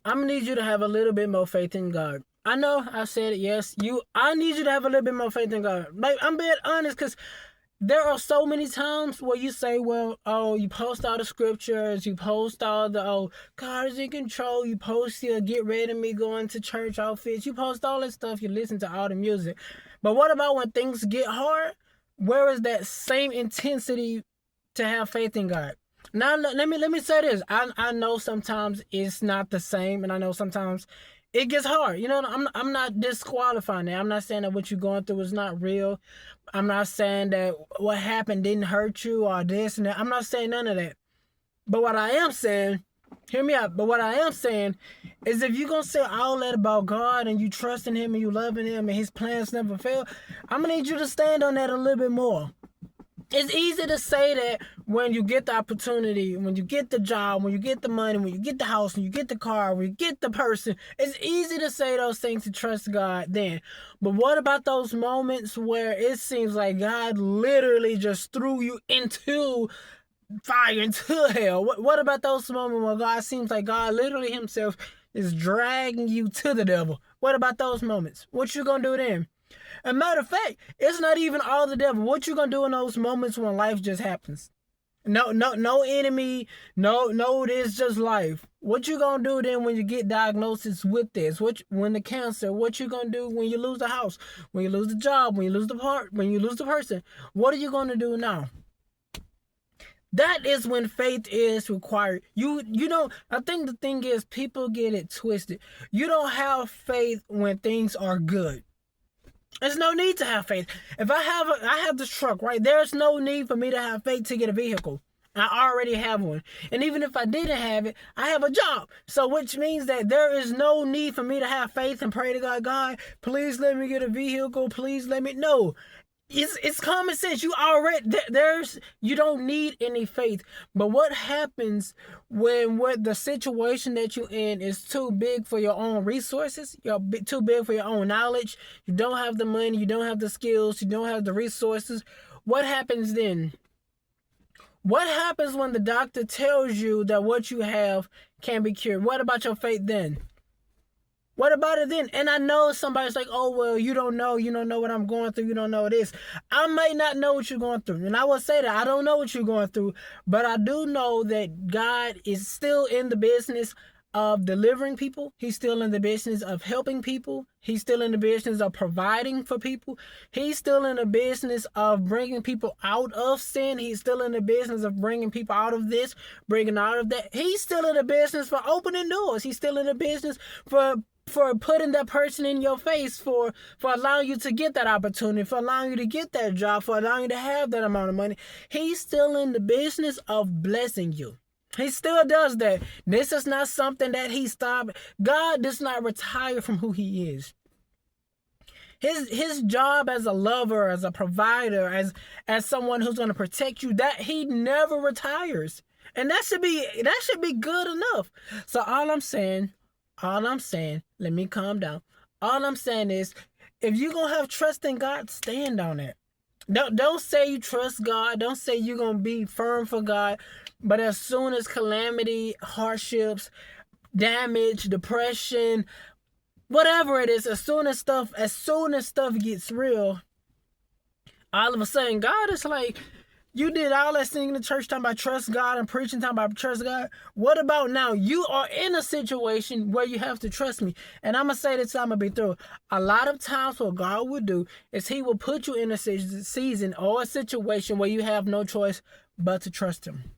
I'm gonna need you to have a little bit more faith in God. I know I said it, yes. I need you to have a little bit more faith in God. Like, I'm being honest, because there are so many times where you say, well, oh, you post all the scriptures, you post all the, oh, God is in control, you post your get ready me going to church outfits, you post all that stuff, you listen to all the music. But what about when things get hard? Where is that same intensity to have faith in God? Now let me say this. I know sometimes it's not the same, and I know sometimes it gets hard. You know, I'm not disqualifying that. I'm not saying that what you're going through is not real. I'm not saying that what happened didn't hurt you or this and that. I'm not saying none of that. But what I am saying, hear me out. But what I am saying is, if you're gonna say all that about God and you trust in Him and you loving Him and His plans never fail, I'm gonna need you to stand on that a little bit more. It's easy to say that when you get the opportunity, when you get the job, when you get the money, when you get the house, when you get the car, when you get the person. It's easy to say those things to trust God then. But what about those moments where it seems like God literally just threw you into fire, into hell? What about those moments where God seems like God literally Himself is dragging you to the devil? What about those moments? What you gonna do then? A matter of fact, it's not even all the devil. What you gonna do in those moments when life just happens? No enemy, no, it's just life. What you gonna do then when you get diagnosis with this? When the cancer? What you gonna do when you lose the house? When you lose the job? When you lose the part? When you lose the person? What are you gonna do now? That is when faith is required. You don't. I think the thing is, people get it twisted. You don't have faith when things are good. There's no need to have faith. If I have this truck, right? There's no need for me to have faith to get a vehicle. I already have one. And even if I didn't have it, I have a job. So which means that there is no need for me to have faith and pray to God, God, please let me get a vehicle. Please let me. No. It's common sense. You don't need any faith. But what happens when what the situation that you're in is too big for your own resources? You're too big for your own knowledge. You don't have the money. You don't have the skills. You don't have the resources. What happens then? What happens when the doctor tells you that what you have can be cured? What about your faith then? What about it then? And I know somebody's like, oh, well, you don't know what I'm going through. You don't know this. I may not know what you're going through. And I will say that I don't know what you're going through, but I do know that God is still in the business of delivering people. He's still in the business of helping people. He's still in the business of providing for people. He's still in the business of bringing people out of sin. He's still in the business of bringing people out of this, bringing out of that. He's still in the business for opening doors. He's still in the business for putting that person in your face, for allowing you to get that opportunity, for allowing you to get that job, for allowing you to have that amount of money. He's still in the business of blessing you. He still does that. This is not something that he stopped. God does not retire from who he is. His job as a lover, as a provider, as someone who's going to protect you, that he never retires. And that should be good enough. So all I'm saying, let me calm down. All I'm saying is, if you're going to have trust in God, stand on it. Don't say you trust God. Don't say you're going to be firm for God. But as soon as calamity, hardships, damage, depression, whatever it is, as soon as stuff gets real, all of a sudden God is like, you did all that singing in the church talking about trust God and preaching talking about trust God. What about now? You are in a situation where you have to trust me. And I'm going to say this, I'm going to be through. A lot of times what God will do is he will put you in a season or a situation where you have no choice but to trust him.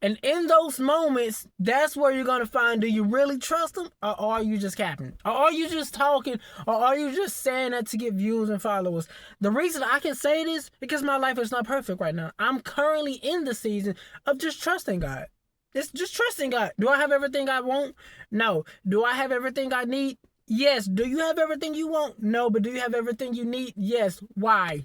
And in those moments, that's where you're going to find, do you really trust them, or are you just capping? Or are you just talking? Or are you just saying that to get views and followers? The reason I can say this, because my life is not perfect right now. I'm currently in the season of just trusting God. It's just trusting God. Do I have everything I want? No. Do I have everything I need? Yes. Do you have everything you want? No. But do you have everything you need? Yes. Why?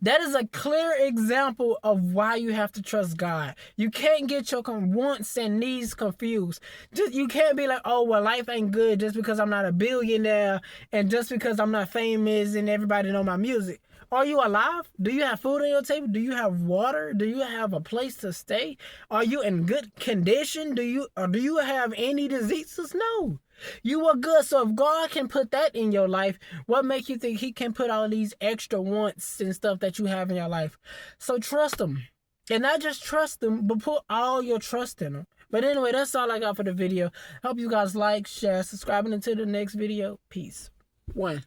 That is a clear example of why you have to trust God. You can't get your wants and needs confused. You can't be like, oh, well, life ain't good just because I'm not a billionaire and just because I'm not famous and everybody know my music. Are you alive? Do you have food on your table? Do you have water? Do you have a place to stay? Are you in good condition? Do you have any diseases? No. You are good. So if God can put that in your life, what makes you think he can put all of these extra wants and stuff that you have in your life? So trust him. And not just trust him, but put all your trust in him. But anyway, that's all I got for the video. Hope you guys like, share, subscribing into the next video. Peace. 1.